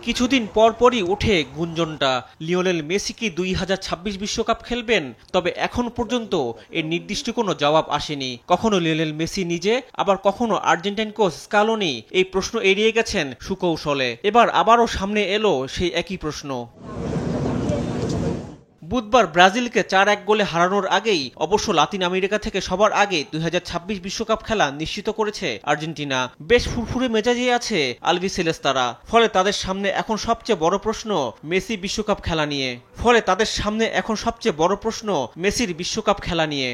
কিছুদিন পরপরই ওঠে গুঞ্জনটা লিওনেল মেসি কি 2026 বিশ্বকাপ খেলবেন। তবে এখন পর্যন্ত এর নির্দিষ্ট কোনো জবাব আসেনি। কখনো লিওনেল মেসি নিজে, আবার কখনো আর্জেন্টাইন কোচ স্কালোনি এই প্রশ্ন এড়িয়ে গেছেন সুকৌশলে। এবার আবারও সামনে এলো সেই একই প্রশ্ন। বুধবার ব্রাজিলকে 4-1 গোলে হারানোর আগেই অবশ্য লাতিন আমেরিকা থেকে সবার আগে 2026 বিশ্বকাপ খেলা নিশ্চিত করেছে আর্জেন্টিনা। বেশ ফুরফুরে মেজাজে আছে আলবিসেলেস্তারা। ফলে তাদের সামনে এখন সবচেয়ে বড় প্রশ্ন মেসির বিশ্বকাপ খেলা নিয়ে।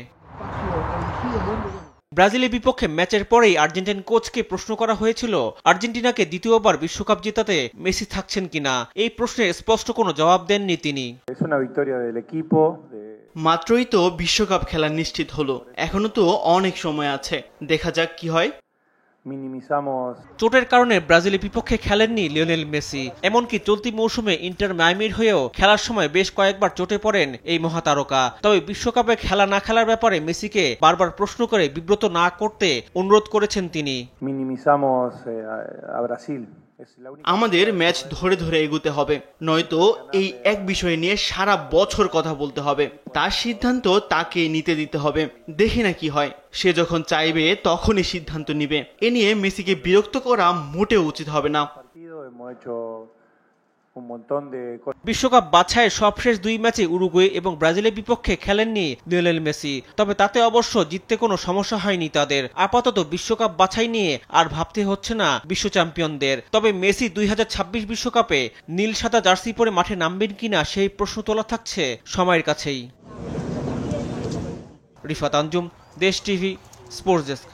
ব্রাজিলের বিপক্ষে ম্যাচের পরেই আর্জেন্টাইন কোচকে প্রশ্ন করা হয়েছিল আর্জেন্টিনাকে দ্বিতীয়বার বিশ্বকাপ জেতাতে মেসি থাকছেন কিনা। এই প্রশ্নে স্পষ্ট কোনো জবাব দেননি তিনি। মাত্রই তো বিশ্বকাপ খেলা নিশ্চিত হলো, এখনো তো অনেক সময় আছে, দেখা যাক কি হয়। চোটের কারণে ব্রাজিলের বিপক্ষে খেলেননি লিওনেল মেসি। এমনকি চলতি মৌসুমে ইন্টার মায়ামির হয়েও খেলার সময় বেশ কয়েকবার চোটে পড়েন এই মহাতারকা। তবে বিশ্বকাপে খেলা না খেলার ব্যাপারে মেসিকে বারবার প্রশ্ন করে বিব্রত না করতে অনুরোধ করেছেন তিনি। আমাদের ম্যাচ ধরে ধরে এগোতে হবে, নয়তো এই এক বিষয় নিয়ে সারা বছর কথা বলতে হবে। তার সিদ্ধান্ত তাকে নিতে দিতে হবে, দেখি না কি হয়। সে যখন চাইবে তখনই সিদ্ধান্ত নিবে। এ নিয়ে মেসিকে বিরক্ত করা মোটেও উচিত হবে না। বিশ্বকাপ বাছাইয়ের সবশেষ 2 ম্যাচে উরুগুয়ে এবং ব্রাজিলের বিপক্ষে খেলেননি লিওনেল মেসি। তবে তাতে অবশ্য জিততে কোনো সমস্যা হয়নি তাদের। আপাতত বিশ্বকাপ বাছাই নিয়ে আর ভাবতে হচ্ছে না বিশ্ব চ্যাম্পিয়নদের। তবে মেসি 2026 বিশ্বকাপে নীল সাদা জার্সি পরে মাঠে নামবেন কিনা সেই প্রশ্ন তোলা থাকছে সময়ের কাছেই। রিফাত আঞ্জুম, দেশ টিভি, স্পোর্টস ডেস্ক।